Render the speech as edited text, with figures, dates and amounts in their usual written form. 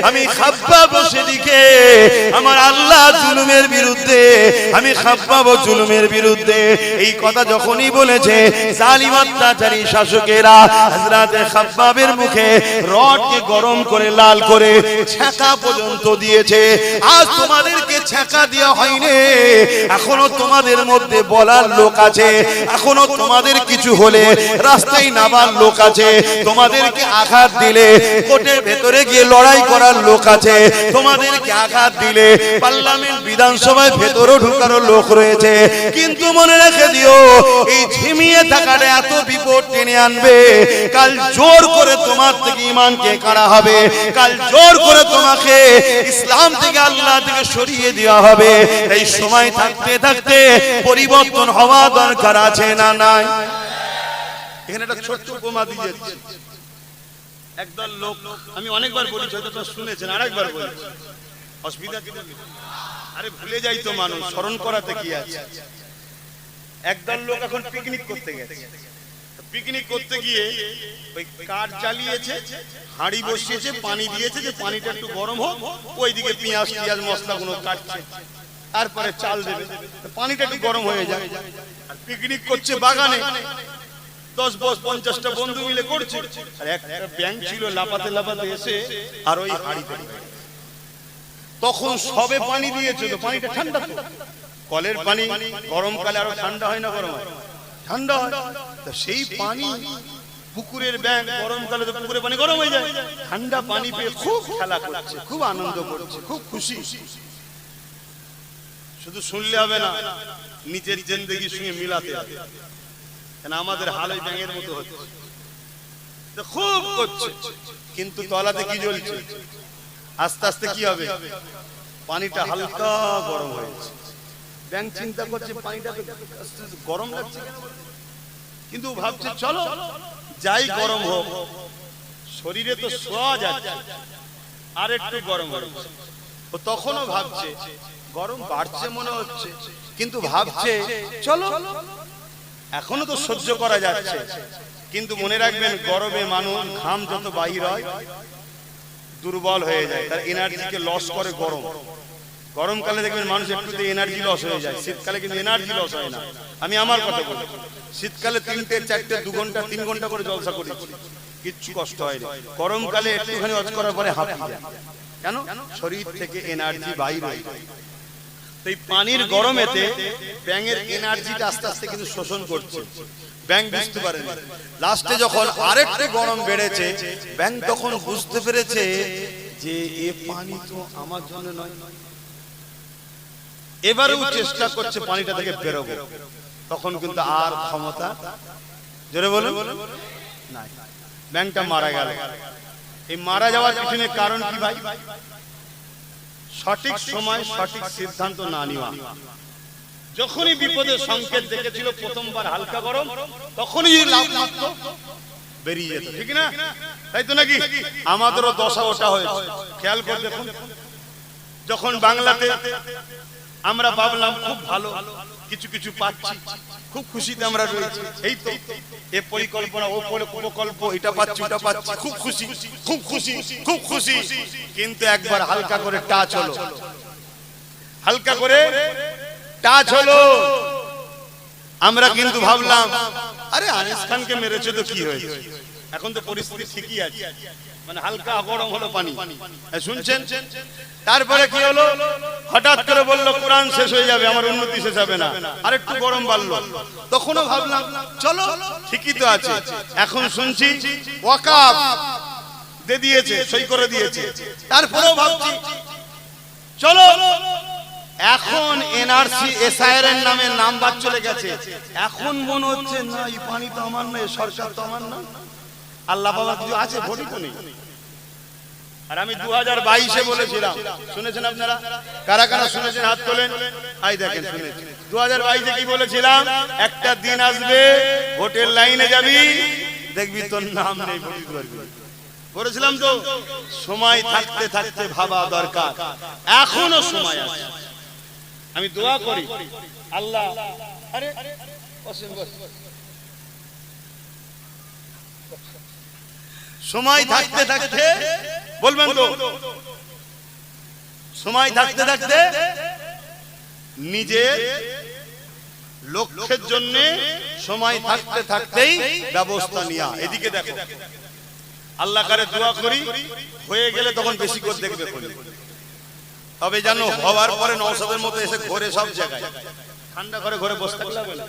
আমি খাব্বাব সেদিকে আমার আল্লাহ জুলুমের বিরুদ্ধে, আমি খাব্বাব জুলুমের বিরুদ্ধে। এই কথা যখনই বলেছে জালিম অত্যাচারী শাসকেরা হযরত খাব্বাবের মুখে রডকে গরম করে লাল করে ছ্যাঁকা পর্যন্ত দিয়েছে। আজ তোমাদেরকে ছ্যাঁকা দেওয়া হয়নি, এখনো তোমাদের মধ্যে বলার লোক আছে, এখনো তোমাদের কিছু হলে রাস্তায় নামার লোক আছে, তোমাদেরকে আঘাত দিলে কোর্টের ভেতরে গিয়ে লড়াই করার লোক আছে, তোমাদেরকে আঘাত দিলে পার্লামেন্ট বিধানসভায় ভেতরে ঢোকারও লোক রয়েছে। কিন্তু মনে রেখে দিও, এই ঝিমিয়ে থাকাটা এত বিপদ টেনে আনবে। কাল জোর করে তোমার থেকে ঈমানকে কাড়া হবে, কাল জোর করে তোমাকে ইসলাম থেকে আল্লাহ থেকে সরিয়ে দেওয়া হবে। এই সময় থাকতে থাকতে পরিবর্তন হওয়া দরকার আছে না নাই? এখানে একটা ছোট্ট উপমা দিয়ে যাচ্ছি। একদল লোক, আমি অনেকবার বলেছি, হয়তো আপনারা শুনেছেন, আরেকবার বলছি, অসুবিধা কি? আরে ভুলে যাই তো মানুষ, স্মরণ করাতে কি আছে। একদল লোক এখন পিকনিক করতে গেছে। পিকনিক করতে গিয়ে ওই কাঠ জ্বালিয়েছে, হাঁড়ি বসিয়েছে, পানি দিয়েছে যে পানিটা একটু গরম হোক, ওইদিকে পেঁয়াজ টিয়াজ মশলাগুলো কাটছে, তারপরে চাল দেবে, পানিটা একটু গরম হয়ে যায়। আর পিকনিক করছে বাগানে, 10-50টা বন্ধু মিলে করছে। আর একটা ব্যাঙ ছিল লাপাতে লাপাতে এসে আর ওই হাঁড়িতে, তখন সবে পানি দিয়েছে, তো পানিটা ঠান্ডা, তো কলের পানি গরমকালে আরো ঠান্ডা হয় না, গরম হয়, ঠান্ডা হয়। তো সেই পানি পুকুরের ব্যাঙ গরমকালে তো পুকুরের পানি গরম হয়ে যায়, ঠান্ডা পানি পেয়ে খুব খেলা করছে, খুব আনন্দ করছে, খুব খুশি। শুধু শুনলে হবে না, নিজের জিন্দেগির সঙ্গে মিলাতে হবে। কেন আমাদের হাল ওই ব্যাঙের মতো হচ্ছে, খুব করছে, কিন্তু তলাতে কি জ্বলছে? আস্তে আস্তে কি হবে? পানিটা হালকা গরম হয়েছে। ব্যাঙ চিন্তা করছে পানিটা গরম লাগছে, কিন্তু ভাবছে চলো যাই গরম হোক, শরীরে তো শোয়া যাচ্ছে, আর একটু গরম হচ্ছে। ও তখনও ভাবছে গরম বাড়ছে মনে হচ্ছে, কিন্তু ভাবছে চলো এখনো তো সহ্য করা যাচ্ছে। কিন্তু মনে রাখবেন, গরমে মানুষ ঘাম যত বাহির হয় দুর্বল হয়ে যায়, তার এনার্জিকে লস করে গরম। গরমকালে দেখবেন মানুষ একটুতে এনার্জি লস হয়ে যায়, শীতকালে কিন্তু এনার্জি লস হয় না। আমি আমার কথা বলি, শীতকালে 3টে 4টে 2 ঘন্টা 3 ঘন্টা করে জলসা করি, কিচ্ছু কষ্ট হয় না। গরমকালে একটুখানি ওয়াজ করার পরে হাঁপিয়ে যায়। কেন? শরীর থেকে এনার্জি বাইরে হয়। এই পানির গরমেতে ব্যাঙের এনার্জিটা আস্তে আস্তে কিন্তু শোষণ করছে, ব্যাঙ বুঝতে পারেনি। লাস্টে যখন আরেকটু গরম বেড়েছে, ব্যাঙ তখন বুঝতে পেরেছে যে এ পানি তো আমার জন্য নয়। এবারেও চেষ্টা করছে পানিটা থেকে বেরোবো, তখন কিন্তু আর ক্ষমতা, জোরে বলুন, নাই। ব্যাঙটা মারা গেল। এই মারা যাওয়ার পিছনে কারণ কি ভাই? সঠিক সময় সঠিক সিদ্ধান্ত না নেওয়া। যখনই বিপদের সংকেত দেখেছিল প্রথমবার হালকা গরম, তখনই লাভ মাত্র বেরিয়ে যেত, ঠিক না? তাই তো নাকি? আমাদেরও দশা ওটা হয়েছে। খেয়াল করে দেখুন, যখন বাংলাতে আমরা ভাবলাম খুব ভালো কিছু কিছু পাচ্ছি, খুব খুশিতে আমরা রয়েছি, এই তো এ পরিকল্পনা ও প্রকল্প, এটা পাচ্ছি ওটা পাচ্ছি, খুব খুশি খুব খুশি খুব খুশি। কিন্তু একবার হালকা করে টাচ হলো, হালকা করে টাচ হলো, আমরা কিন্তু ভাবলাম আরে আনিস খানকে মেরেছে তো কি হয়েছে, এখন তো পরিস্থিতি ঠিকই আছে, মানে হালকা গরম হলো পানি, শুনছেন? তারপরে কি হলো? হঠাৎ করে বললো কোরআন শেষ হয়ে যাবে, আমার উন্নতি শেষ হবে না, আর একটু গরম বাড়লো। তখনও ভাবলাম চলো ঠিকই তো আছে। এখন শুনছি ওয়াকাফ দিয়ে দিয়েছে, সই করে দিয়েছে। তারপরেও ভাবছি চলো, এখন এনআরসি এসআইআর এর নামে নাম্বার চলে গেছে। এখন মনে হচ্ছে না, এই পানি তো আমার না, সরকার তো আমার না, আল্লাহ বাবা কিছু আছে, ভোটই তো নেই। আর আমি 2022-এ বলেছিলাম, শুনেছেন আপনারা? কারা কারা শুনেছেন হাত তোলেন। আই দেখেন, শুনেছেন 2022-এ কি বলেছিলাম? একটা দিন আসবে ভোটের লাইনে যাবি, দেখবি তোর নাম নেই, ভোট দিতে পারবি। বলেছিলাম তো। সময় থাকতে থাকতে ভাবা দরকার, এখনো সময় আছে। আমি দোয়া করি আল্লাহ, আরে সময় থাকতে থাকতে বলবেন তো সময় থাকতে থাকতে নিজের লক্ষ্যের জন্য সময় থাকতে থাকতেই ব্যবস্থা নেওয়া। এদিকে দেখো, আল্লাহ কারে দোয়া করি, হয়ে গেলে তখন বেশি করে দেখবে করি। তবে জানো, হওয়ার পরে নওশাদের মতো এসে ঘরে সব জায়গায় ঠান্ডা করে ঘরে বসে থাকলে হবে না।